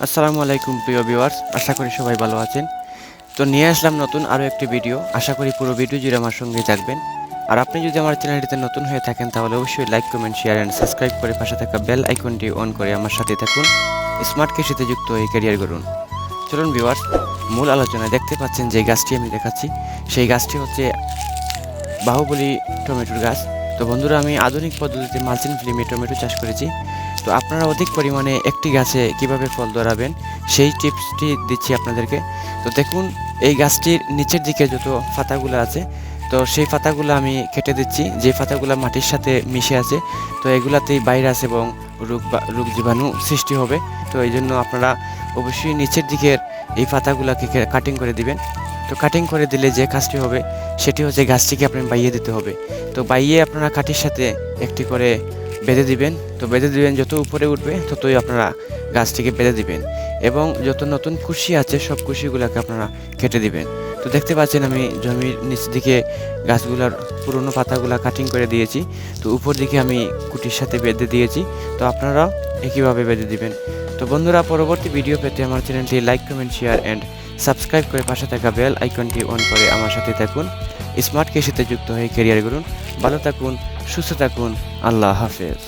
আসসালামু আলাইকুম প্রিয় ভিউয়ার্স, আশা করি সবাই ভালো আছেন। তো নিয়ে আসলাম নতুন আরও একটি ভিডিও। আশা করি পুরো ভিডিও জুড়ে আমার সঙ্গে থাকবেন। আর আপনি যদি আমার চ্যানেলটিতে নতুন হয়ে থাকেন তাহলে অবশ্যই like, comment, share and subscribe করে পাশে থাকা বেল আইকনটি অন করে আমার সাথে থাকুন। স্মার্ট কৃষিতে যুক্ত হয়ে ক্যারিয়ার গড়ুন। চলুন ভিউয়ার্স, মূল আলোচনায় দেখতে পাচ্ছেন যে গাছটি আমি দেখাচ্ছি, সেই গাছটি হচ্ছে বাহুবলী টমেটোর গাছ। তো বন্ধুরা, আমি আধুনিক পদ্ধতিতে মালচিং ফিল্মে টমেটো চাষ করেছি। তো আপনারা অধিক পরিমাণে একটি গাছে কিভাবে ফল ধরাবেন সেই টিপসটি দিচ্ছি আপনাদেরকে। তো দেখুন, এই গাছটির নিচের দিকে যত পাতাগুলো আছে, তো সেই পাতাগুলো আমি কেটে দিচ্ছি। যে পাতাগুলো মাটির সাথে মিশে আছে, তো এগুলাতেই ভাইরাস এবং রোগ জীবাণু সৃষ্টি হবে। তো এই জন্য আপনারা অবশ্যই নিচের দিকের এই পাতাগুলোকে কাটিং করে দিবেন। তো কাটিং করে দিলে যে কাজটি হবে সেটি হচ্ছে গাছটিকে আপনি বাইয়ে দিতে হবে। তো বাইয়ে আপনারা কাঠির সাথে একটি করে বেঁধে দিবেন। তো বেঁধে দিবেন, যত উপরে উঠবে ততই আপনারা গাছটিকে বেঁধে দিবেন এবং যত নতুন কুশি আছে সব কুশিগুলোকে আপনারা কেটে দিবেন। তো দেখতে পাচ্ছেন আমি জমির নিচ দিকে গাছগুলোর পুরনো পাতাগুলো কাটিং করে দিয়েছি। তো উপর দিকে আমি কুটির সাথে বেঁধে দিয়েছি। তো আপনারা একইভাবে বেঁধে দিবেন। তো বন্ধুরা, পরবর্তী ভিডিও পেতে আমার চ্যানেলটি like, comment, share and subscribe করে পাশে থাকা বেল আইকনটি অন করে আমার সাথে থাকুন। স্মার্ট কৃষিতে যুক্ত হয়ে ক্যারিয়ার গড়ুন। ভালো থাকুন, সুস্থ থাকুন। আল্লাহ হাফেজ।